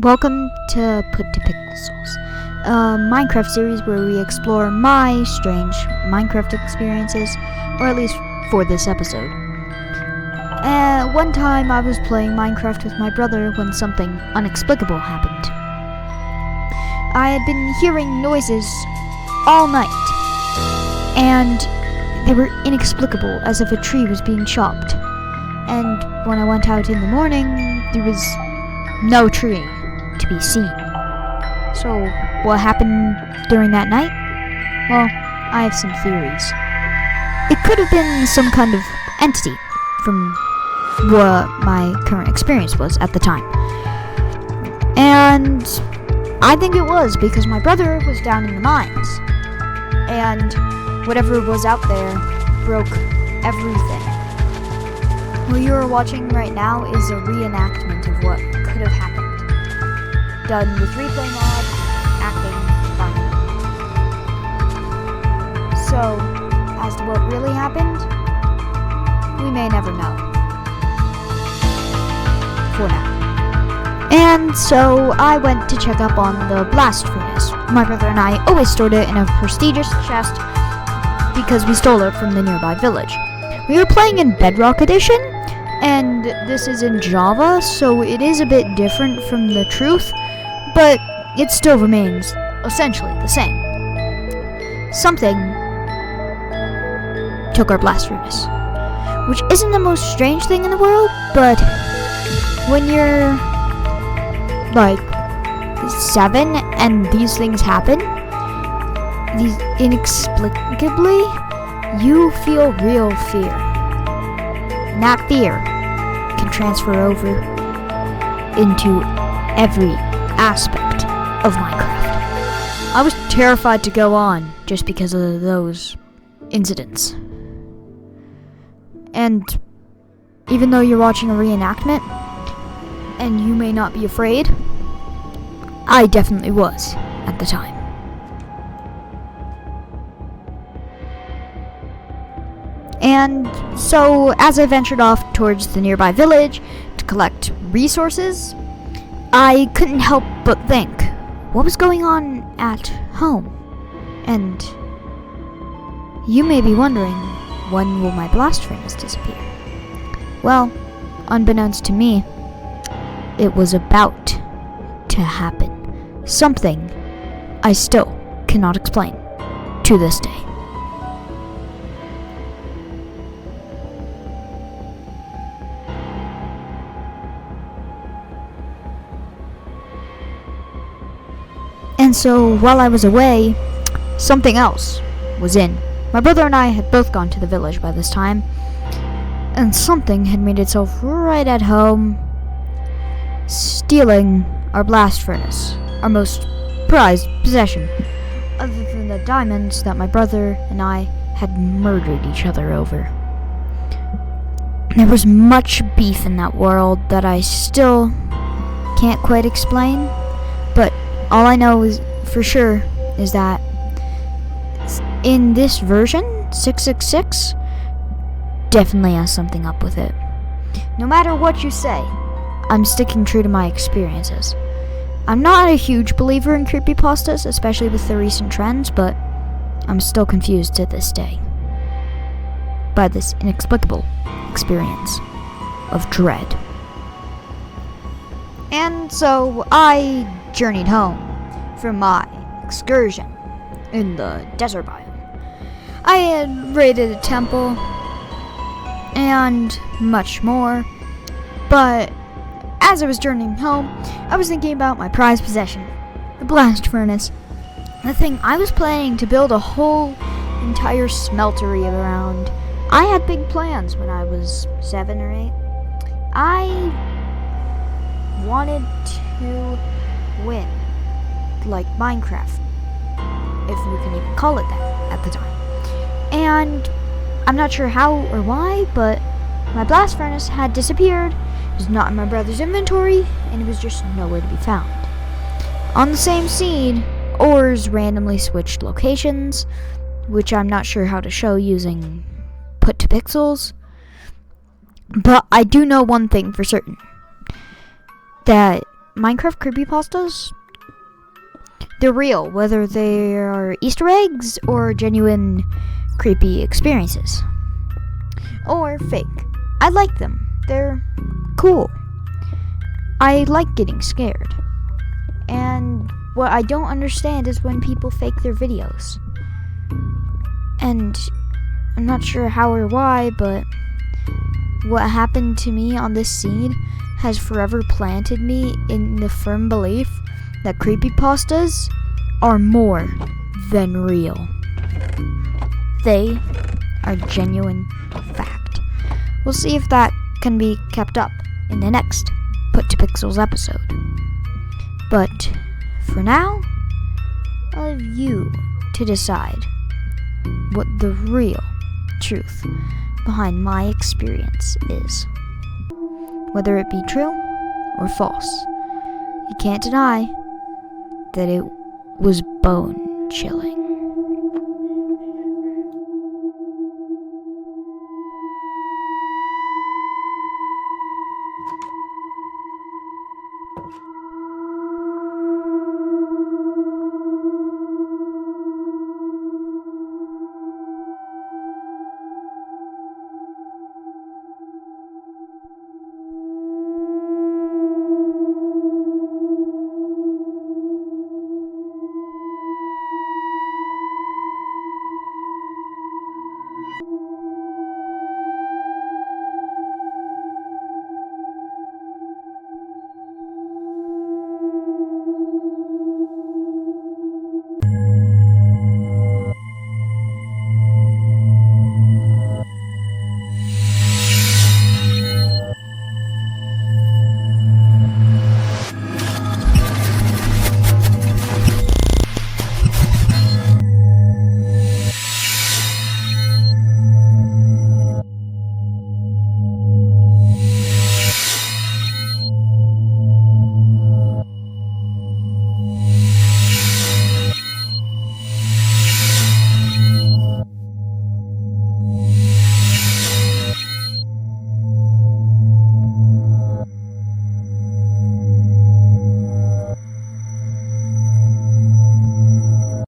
Welcome to Put to Pixels, a Minecraft series where we explore my strange Minecraft experiences, or at least for this episode. One time I was playing Minecraft with my brother when something inexplicable happened. I had been hearing noises all night, and they were inexplicable, as if a tree was being chopped. And when I went out in the morning, there was no tree to be seen. So, what happened during that night? Well, I have some theories. It could have been some kind of entity from what my current experience was at the time. And I think it was because my brother was down in the mines, and whatever was out there broke everything. What you are watching right now is a reenactment of what could have happened, done with replay mod, acting, fine. So, as to what really happened, we may never know. For now. And so, I went to check up on the blast furnace. My brother and I always stored it in a prestigious chest because we stole it from the nearby village. We were playing in Bedrock Edition, and this is in Java, so it is a bit different from the truth, but it still remains essentially the same. Something took our blast furnace, which isn't the most strange thing in the world, but when you're like 7 and these things happen, these inexplicably, you feel real fear. And that fear can transfer over into every aspect of Minecraft. I was terrified to go on just because of those incidents. And even though you're watching a reenactment, and you may not be afraid, I definitely was at the time. And so, as I ventured off towards the nearby village to collect resources, I couldn't help but think, what was going on at home? And you may be wondering, when will my blast furnace disappear? Well, unbeknownst to me, it was about to happen. Something I still cannot explain to this day. And so, while I was away, something else was in. My brother and I had both gone to the village by this time, and something had made itself right at home, stealing our blast furnace, our most prized possession, other than the diamonds that my brother and I had murdered each other over. There was much beef in that world that I still can't quite explain, but all I know is for sure is that in this version, 666 definitely has something up with it. No matter what you say, I'm sticking true to my experiences. I'm not a huge believer in creepypastas, especially with the recent trends, but I'm still confused to this day by this inexplicable experience of dread. And so I journeyed home from my excursion in the desert biome. I had raided a temple and much more, but as I was journeying home, I was thinking about my prized possession, the blast furnace, the thing I was planning to build a whole entire smeltery around. I had big plans when I was 7 or 8. I wanted to win, like Minecraft, if you can even call it that at the time. And I'm not sure how or why, but my blast furnace had disappeared. It was not in my brother's inventory, and it was just nowhere to be found. On the same seed, ores randomly switched locations, which I'm not sure how to show using Put to Pixels. But I do know one thing for certain, that Minecraft creepypastas, they're real, whether they are Easter eggs or genuine creepy experiences. Or fake. I like them. They're cool. I like getting scared. And what I don't understand is when people fake their videos. And I'm not sure how or why, but what happened to me on this seed has forever planted me in the firm belief that creepypastas are more than real. They are genuine fact. We'll see if that can be kept up in the next Put to Pixels episode. But for now, I'll leave you to decide what the real truth behind my experience is. Whether it be true or false, you can't deny that it was bone chilling.